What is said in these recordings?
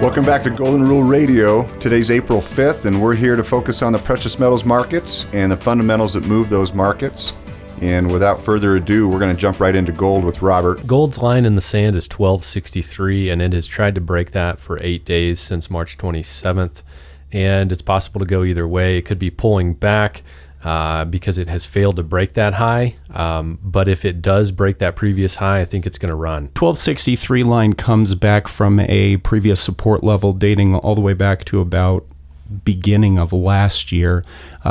Welcome back to Golden Rule Radio. Today's April 5th, and we're here to focus on the precious metals markets and the fundamentals that move those markets. And without further ado, we're going to jump right into gold with Robert. Gold's line in the sand is 1263, and it has tried to break that for 8 days since March 27th. And it's possible to go either way. It could be pulling back because it has failed to break that high. But if it does break that previous high, I think it's going to run. 1263 line comes back from a previous support level dating all the way back to about beginning of last year.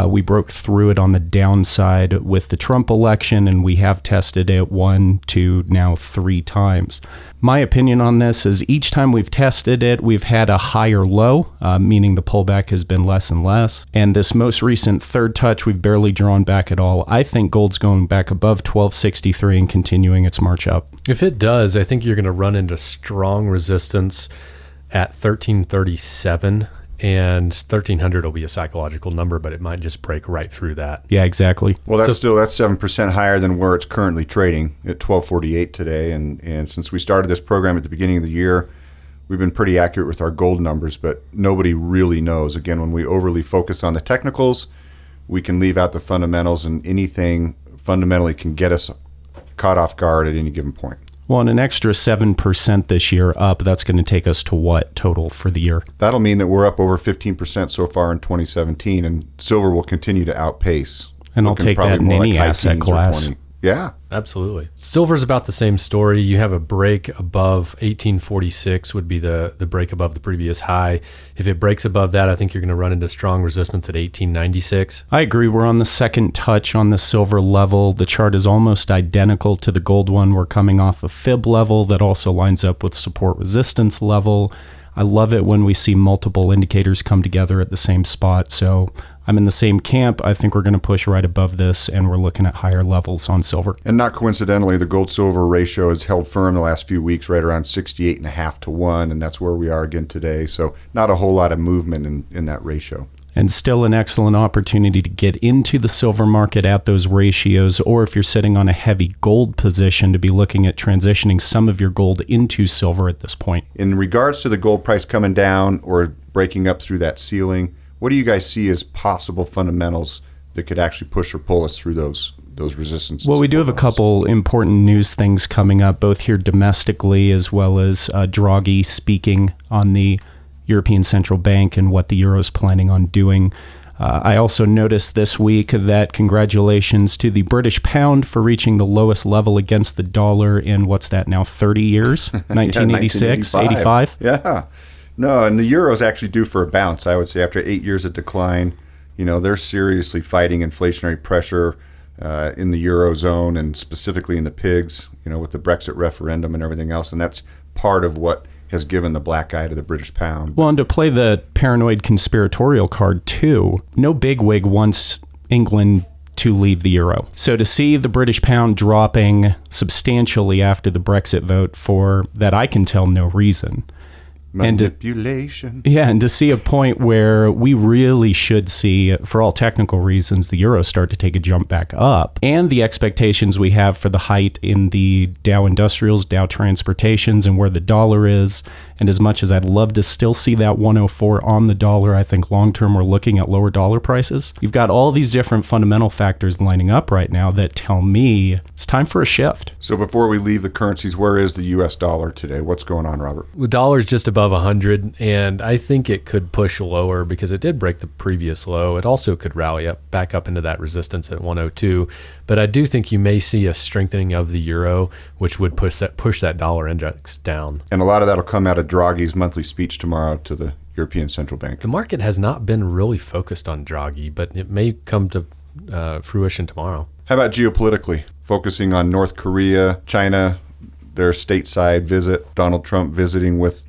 We broke through it on the downside with the Trump election, and we have tested it 1, 2, now 3 times. My opinion on this is each time we've tested it, we've had a higher low, meaning the pullback has been less and less. And this most recent third touch, we've barely drawn back at all. I think gold's going back above 1263 and continuing its march up. If it does, I think you're going to run into strong resistance at 1337. And 1300 will be a psychological number, but it might just break right through that. Yeah, exactly. Well, that's 7% higher than where it's currently trading at 1248 today. And since we started this program at the beginning of the year, we've been pretty accurate with our gold numbers, but nobody really knows. Again, when we overly focus on the technicals, we can leave out the fundamentals, and anything fundamentally can get us caught off guard at any given point. Well, and an extra 7% this year up, that's going to take us to what total for the year? That'll mean that we're up over 15% so far in 2017, and silver will continue to outpace. And I'll take that in any asset class. Yeah. Absolutely. Silver's about the same story. You have a break above 1846 would be the break above the previous high. If it breaks above that, I think you're going to run into strong resistance at 1896. I agree. We're on the second touch on the silver level. The chart is almost identical to the gold one. We're coming off a fib level that also lines up with support resistance level. I love it when we see multiple indicators come together at the same spot. So I'm in the same camp. I think we're going to push right above this, and we're looking at higher levels on silver. And not coincidentally, the gold-silver ratio has held firm the last few weeks, right around 68.5 to 1, and that's where we are again today. So not a whole lot of movement in that ratio. And still an excellent opportunity to get into the silver market at those ratios, or if you're sitting on a heavy gold position, to be looking at transitioning some of your gold into silver at this point. In regards to the gold price coming down or breaking up through that ceiling, what do you guys see as possible fundamentals that could actually push or pull us through those resistances? Well, we do have a couple important news things coming up, both here domestically as well as Draghi speaking on the European Central Bank and what the euro is planning on doing. I also noticed this week that congratulations to the British pound for reaching the lowest level against the dollar in, what's that now, 30 years? 1986, 85? Yeah. No, and the euro is actually due for a bounce, I would say, after 8 years of decline. You know, they're seriously fighting inflationary pressure in the eurozone and specifically in the PIGS, with the Brexit referendum and everything else. And that's part of what has given the black eye to the British pound. Well, and to play the paranoid conspiratorial card too, no bigwig wants England to leave the euro. So to see the British pound dropping substantially after the Brexit vote for, that I can tell, no reason. Manipulation. And to see a point where we really should see, for all technical reasons, the euro start to take a jump back up, and the expectations we have for the height in the Dow Industrials, Dow Transportations, and where the dollar is. And as much as I'd love to still see that 104 on the dollar, I think long-term we're looking at lower dollar prices. You've got all these different fundamental factors lining up right now that tell me it's time for a shift. So before we leave the currencies, where is the U.S. dollar today? What's going on, Robert? The dollar's just above 100, and I think it could push lower because it did break the previous low. It also could rally back up into that resistance at 102. But I do think you may see a strengthening of the euro, which would push that dollar index down. And a lot of that will come out of Draghi's monthly speech tomorrow to the European Central Bank. The market has not been really focused on Draghi, but it may come to fruition tomorrow. How about geopolitically? Focusing on North Korea, China, their stateside visit, Donald Trump visiting with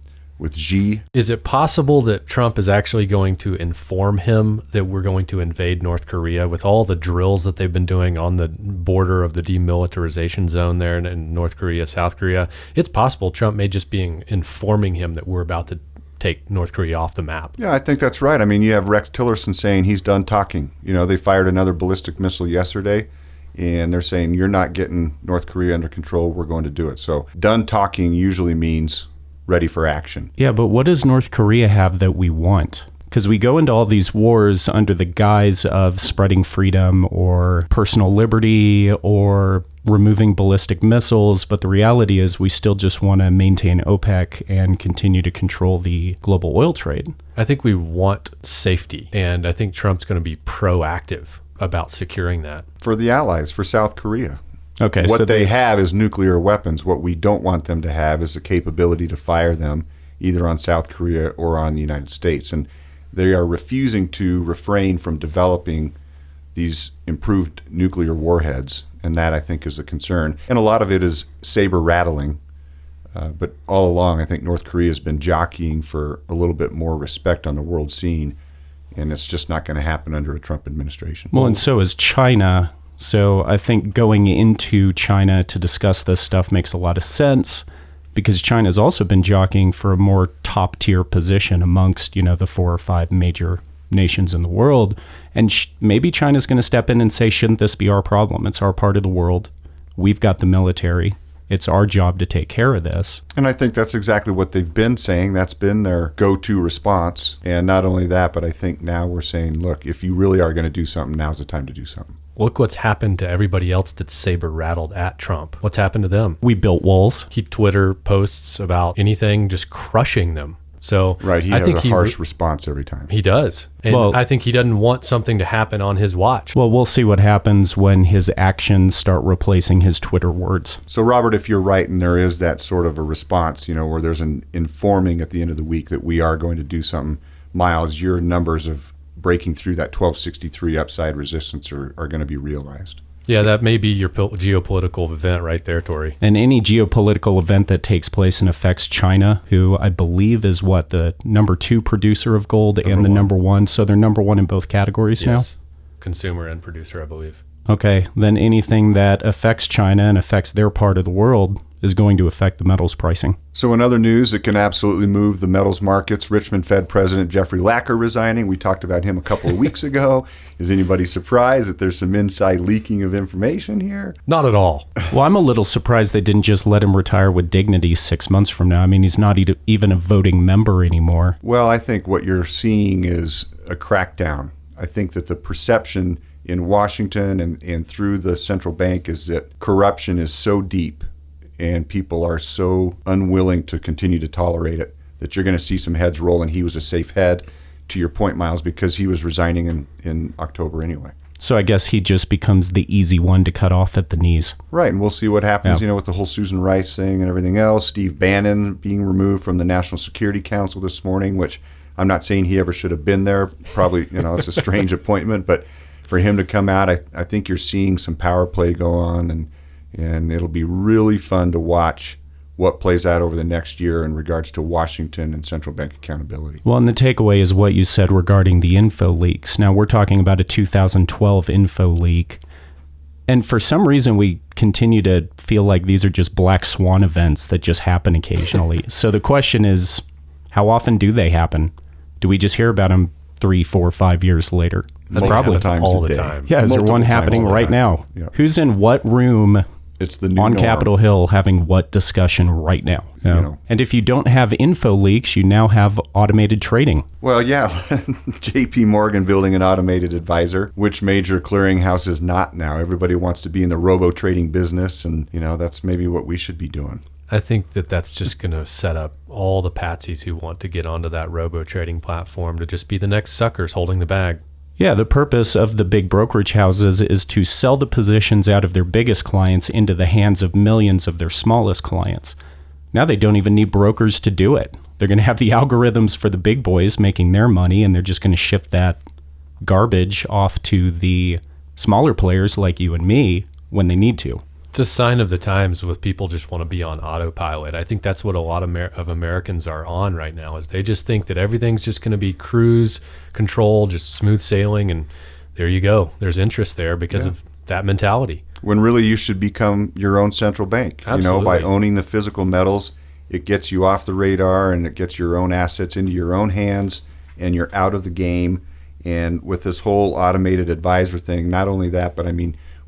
Xi. Is it possible that Trump is actually going to inform him that we're going to invade North Korea with all the drills that they've been doing on the border of the demilitarization zone there in North Korea, South Korea? It's possible Trump may just be informing him that we're about to take North Korea off the map. Yeah, I think that's right. I mean, you have Rex Tillerson saying he's done talking. They fired another ballistic missile yesterday, and they're saying, you're not getting North Korea under control. We're going to do it. So done talking usually means ready for action. Yeah, but what does North Korea have that we want? Because we go into all these wars under the guise of spreading freedom or personal liberty or removing ballistic missiles, but the reality is we still just want to maintain OPEC and continue to control the global oil trade. I think we want safety, and I think Trump's going to be proactive about securing that. For the allies, for South Korea. Okay, What so they have is nuclear weapons. What we don't want them to have is the capability to fire them either on South Korea or on the United States. And they are refusing to refrain from developing these improved nuclear warheads, and that, I think, is a concern. And a lot of it is saber rattling. But all along, I think North Korea has been jockeying for a little bit more respect on the world scene, and it's just not going to happen under a Trump administration. Well, and so is China. So I think going into China to discuss this stuff makes a lot of sense, because China's also been jockeying for a more top-tier position amongst, the 4 or 5 major nations in the world. And maybe China's going to step in and say, shouldn't this be our problem? It's our part of the world. We've got the military. It's our job to take care of this. And I think that's exactly what they've been saying. That's been their go-to response. And not only that, but I think now we're saying, look, if you really are going to do something, now's the time to do something. Look what's happened to everybody else that's saber rattled at Trump. What's happened to them? We built walls. He Twitter posts about anything just crushing them. So right, he I has think a harsh response every time. He does. And I think he doesn't want something to happen on his watch. Well, we'll see what happens when his actions start replacing his Twitter words. So, Robert, if you're right and there is that sort of a response, where there's an informing at the end of the week that we are going to do something, Miles, your numbers of breaking through that 1263 upside resistance are going to be realized. Yeah, that may be your geopolitical event right there, Tori. And any geopolitical event that takes place and affects China, who I believe is the number 2 producer of gold and the number 1. So they're number 1 in both categories now? Consumer and producer, I believe. Okay, then anything that affects China and affects their part of the world is going to affect the metals pricing. So in other news that can absolutely move the metals markets, Richmond Fed President Jeffry resigning. We talked about him a couple of weeks ago. Is anybody surprised that there's some inside leaking of information here? Not at all. Well, I'm a little surprised they didn't just let him retire with dignity 6 months from now. I mean, he's not even a voting member anymore. Well, I think what you're seeing is a crackdown. I think that the perception in Washington and through the central bank is that corruption is so deep and people are so unwilling to continue to tolerate it that you're going to see some heads roll, and he was a safe head, to your point, Miles, because he was resigning in October anyway. So I guess he just becomes the easy one to cut off at the knees. Right, and we'll see what happens, with the whole Susan Rice thing and everything else. Steve Bannon being removed from the National Security Council this morning, which I'm not saying he ever should have been there. Probably, it's a strange appointment, but for him to come out, I think you're seeing some power play go on, and it'll be really fun to watch what plays out over the next year in regards to Washington and central bank accountability. Well, and the takeaway is what you said regarding the info leaks. Now, we're talking about a 2012 info leak, and for some reason, we continue to feel like these are just black swan events that just happen occasionally. So the question is, how often do they happen? Do we just hear about them 3, 4, 5 years later? Multiple times all a the day. time. Yeah, is there one happening right now? Yep. Who's in what room It's the new on norm. Capitol Hill having what discussion right now? And if you don't have info leaks, you now have automated trading. Well, yeah, J.P. Morgan building an automated advisor. Which major clearinghouse is not now? Everybody wants to be in the robo-trading business, and, that's maybe what we should be doing. I think that's just going to set up all the patsies who want to get onto that robo-trading platform to just be the next suckers holding the bag. Yeah, the purpose of the big brokerage houses is to sell the positions out of their biggest clients into the hands of millions of their smallest clients. Now they don't even need brokers to do it. They're going to have the algorithms for the big boys making their money, and they're just going to shift that garbage off to the smaller players like you and me when they need to. It's a sign of the times with people just want to be on autopilot. I think that's what a lot of Americans are on right now, is they just think that everything's just going to be cruise control, just smooth sailing, and there you go. There's interest there because of that mentality. When really you should become your own central bank. Absolutely. By owning the physical metals, it gets you off the radar and it gets your own assets into your own hands, and you're out of the game. And with this whole automated advisor thing, not only that, but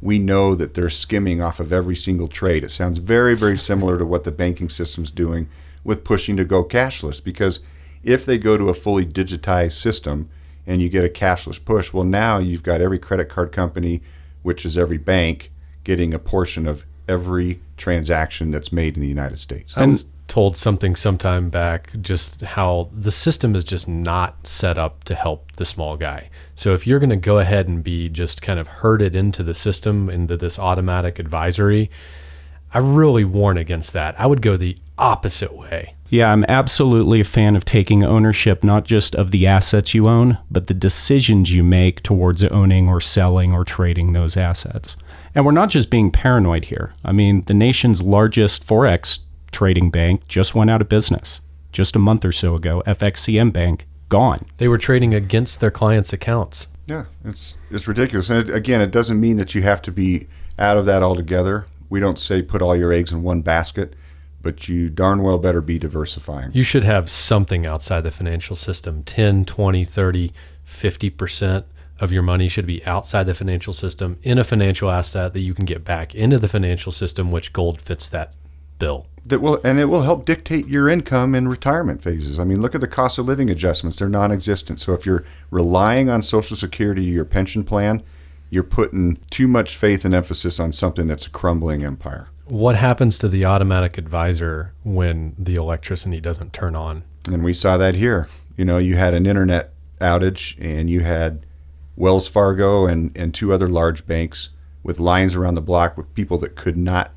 we know that they're skimming off of every single trade. It sounds very, very similar to what the banking system's doing with pushing to go cashless, because if they go to a fully digitized system and you get a cashless push, well, now you've got every credit card company, which is every bank, getting a portion of every transaction that's made in the United States. I was told something sometime back, just how the system is just not set up to help the small guy. So if you're going to go ahead and be just kind of herded into the system, into this automatic advisory, I really warn against that. I would go the opposite way. Yeah, I'm absolutely a fan of taking ownership, not just of the assets you own, but the decisions you make towards owning or selling or trading those assets. And we're not just being paranoid here. I mean, the nation's largest Forex trading bank just went out of business just a month or so ago. FXCM Bank, gone. They were trading against their clients' accounts. Yeah, it's ridiculous. And again, it doesn't mean that you have to be out of that altogether. We don't say put all your eggs in one basket, but you darn well better be diversifying. You should have something outside the financial system. 10, 20, 30, 50% of your money should be outside the financial system in a financial asset that you can get back into the financial system, which gold fits that bill. It will help dictate your income in retirement phases. I mean, look at the cost of living adjustments. They're non-existent. So if you're relying on Social Security or your pension plan, you're putting too much faith and emphasis on something that's a crumbling empire. What happens to the automatic advisor when the electricity doesn't turn on? And we saw that here. You know, you had an internet outage and you had Wells Fargo and two other large banks with lines around the block with people that could not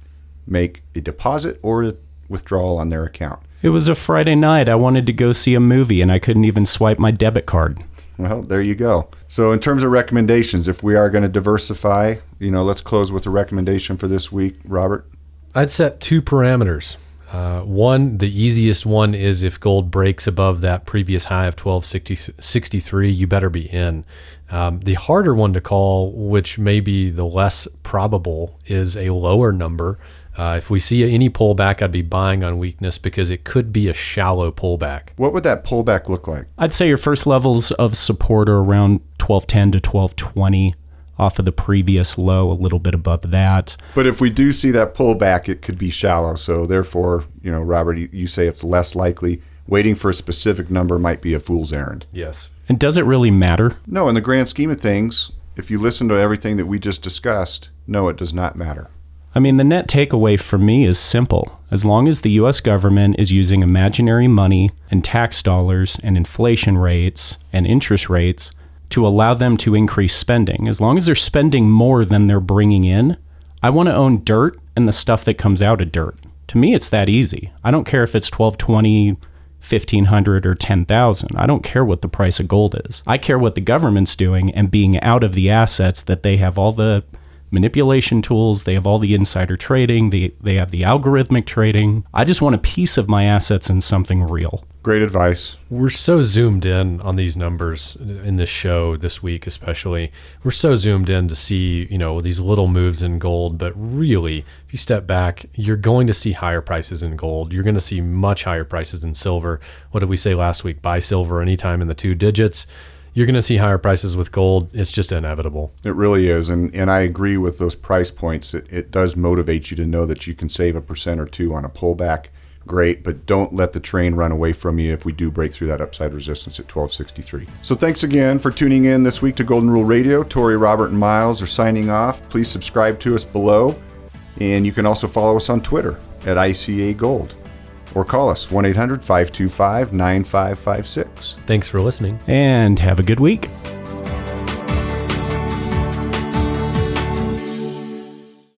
make a deposit or a withdrawal on their account. It was a Friday night. I wanted to go see a movie and I couldn't even swipe my debit card. Well, there you go. So in terms of recommendations, if we are going to diversify, let's close with a recommendation for this week. Robert? I'd set two parameters. One, the easiest one is if gold breaks above that previous high of 1263, you better be in. The harder one to call, which may be the less probable, is a lower number. If we see any pullback, I'd be buying on weakness because it could be a shallow pullback. What would that pullback look like? I'd say your first levels of support are around 1210 to 1220 off of the previous low, a little bit above that. But if we do see that pullback, it could be shallow. So therefore, Robert, you say it's less likely. Waiting for a specific number might be a fool's errand. Yes. And does it really matter? No, in the grand scheme of things, if you listen to everything that we just discussed, no, it does not matter. I mean, the net takeaway for me is simple. As long as the U.S. government is using imaginary money and tax dollars and inflation rates and interest rates to allow them to increase spending, as long as they're spending more than they're bringing in, I want to own dirt and the stuff that comes out of dirt. To me, it's that easy. I don't care if it's 1220, 1500 or 10,000. I don't care what the price of gold is. I care what the government's doing and being out of the assets that they have all the manipulation tools, they have all the insider trading, they have the algorithmic trading. I just want a piece of my assets in something real. Great advice. We're so zoomed in on these numbers in this show this week, especially. We're so zoomed in to see, these little moves in gold, but really, if you step back, you're going to see higher prices in gold. You're going to see much higher prices in silver. What did we say last week? Buy silver anytime in the 2 digits. You're going to see higher prices with gold. It's just inevitable. It really is. And I agree with those price points. It does motivate you to know that you can save 1% or 2% on a pullback. Great, but don't let the train run away from you if we do break through that upside resistance at 1263. So thanks again for tuning in this week to Golden Rule Radio. Tori, Robert, and Miles are signing off. Please subscribe to us below. And you can also follow us on Twitter at ICA Gold. Or call us 1-800-525-9556. Thanks for listening. And have a good week.